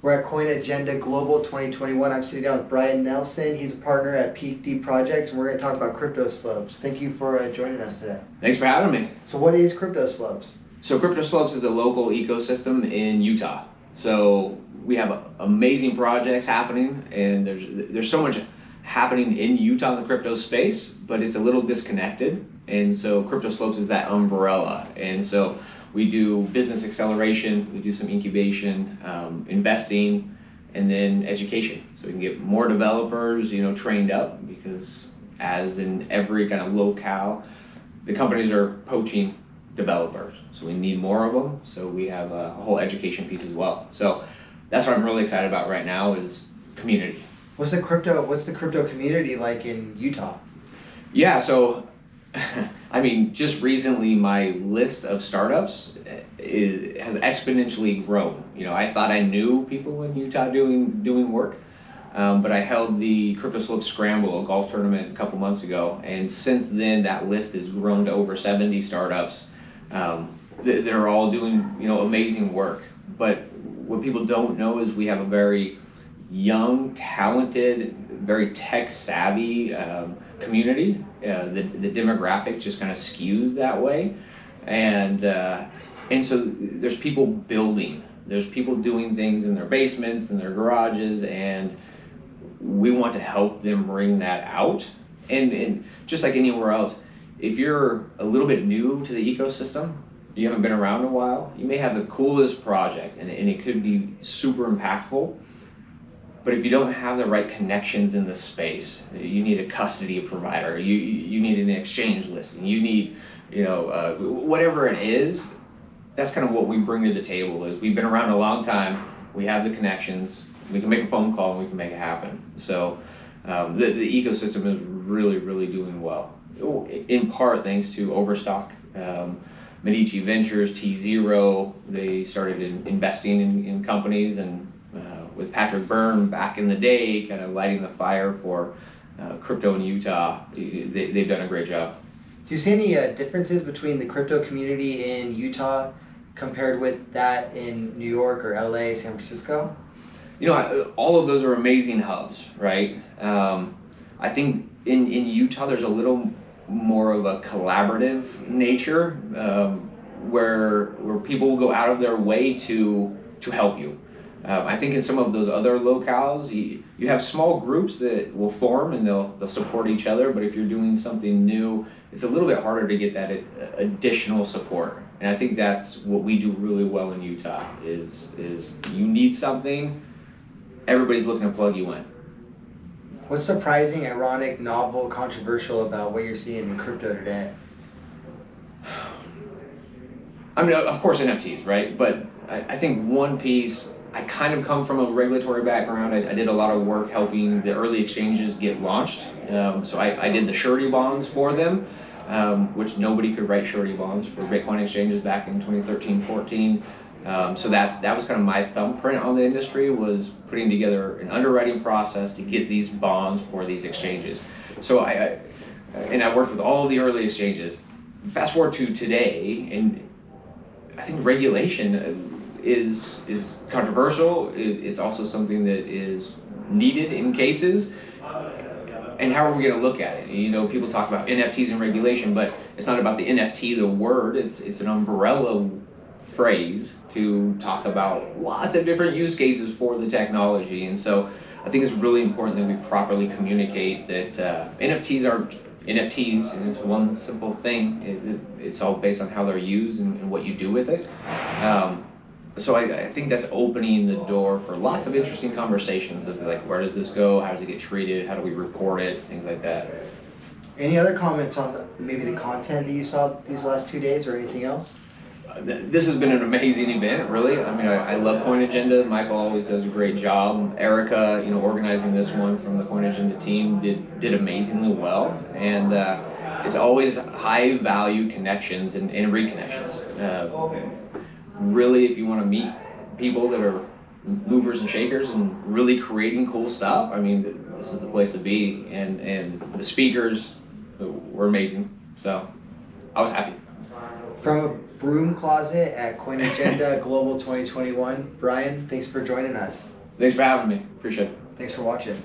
We're at CoinAgenda Global 2021. I'm sitting down with Brian Nelson. He's a partner at Peak D Projects, and we're going to talk about crypto slopes. Thank you for joining us today. Thanks for having me. So what is crypto slopes? So Crypto Slopes is a local ecosystem in Utah. So we have amazing projects happening, and there's so much happening in Utah in the crypto space, but it's a little disconnected. And so Crypto Slopes is that umbrella. And so we do business acceleration, we do some incubation, investing, and then education. So we can get more developers, trained up, because as in every kind of locale, the companies are poaching developers. So we need more of them. So we have a whole education piece as well. So that's what I'm really excited about right now is community. What's the crypto community like in Utah? Yeah, so I mean, just recently my list of startups has exponentially grown. I thought I knew people in Utah doing work, but I held the Crypto Slope Scramble, a golf tournament, a couple months ago, and since then that list has grown to over 70 startups that are all doing amazing work. But what people don't know is we have a very young, talented, very tech savvy community. The demographic just kind of skews that way, and so there's people building, there's people doing things in their basements and their garages, and we want to help them bring that out. And just like anywhere else, if you're a little bit new to the ecosystem, you haven't been around a while, you may have the coolest project and it could be super impactful. But if you don't have the right connections in the space, you need a custody provider, you need an exchange listing, you need, whatever it is, that's kind of what we bring to the table. Is we've been around a long time, we have the connections, we can make a phone call and we can make it happen. So the ecosystem is really, really doing well. In part thanks to Overstock, Medici Ventures, T0, they started investing in companies, and with Patrick Byrne back in the day, kind of lighting the fire for crypto in Utah, they've done a great job. Do you see any differences between the crypto community in Utah compared with that in New York or LA, San Francisco? All of those are amazing hubs, right? I think in Utah there's a little more of a collaborative nature where people will go out of their way to help you. I think in some of those other locales, you have small groups that will form and they'll support each other, but if you're doing something new, it's a little bit harder to get that additional support. And I think that's what we do really well in Utah is you need something, everybody's looking to plug you in. What's surprising, ironic, novel, controversial about what you're seeing in crypto today? I mean, of course NFTs, right? But I think one piece, I kind of come from a regulatory background. I did a lot of work helping the early exchanges get launched. So I did the surety bonds for them, which nobody could write surety bonds for Bitcoin exchanges back in 2013-14. So that was kind of my thumbprint on the industry, was putting together an underwriting process to get these bonds for these exchanges. So I worked with all of the early exchanges. Fast forward to today, and I think regulation is controversial. It's also something that is needed in cases. And how are we going to look at it? People talk about NFTs and regulation, but it's not about the NFT, the word. It's an umbrella phrase to talk about lots of different use cases for the technology. And so I think it's really important that we properly communicate that NFTs are NFTs, and it's one simple thing. It's all based on how they're used and what you do with it. So I think that's opening the door for lots of interesting conversations of like, where does this go? How does it get treated? How do we report it? Things like that. Any other comments on maybe the content that you saw these last 2 days or anything else? This has been an amazing event, really. I mean, I love CoinAgenda. Michael always does a great job. Erica, organizing this one from the CoinAgenda team did amazingly well. And it's always high value connections and reconnections. Really, if you want to meet people that are movers and shakers and really creating cool stuff, I mean, this is the place to be. And the speakers were amazing. So I was happy. From a Broom Closet at CoinAgenda Global 2021. Brian, thanks for joining us. Thanks for having me. Appreciate it. Thanks for watching.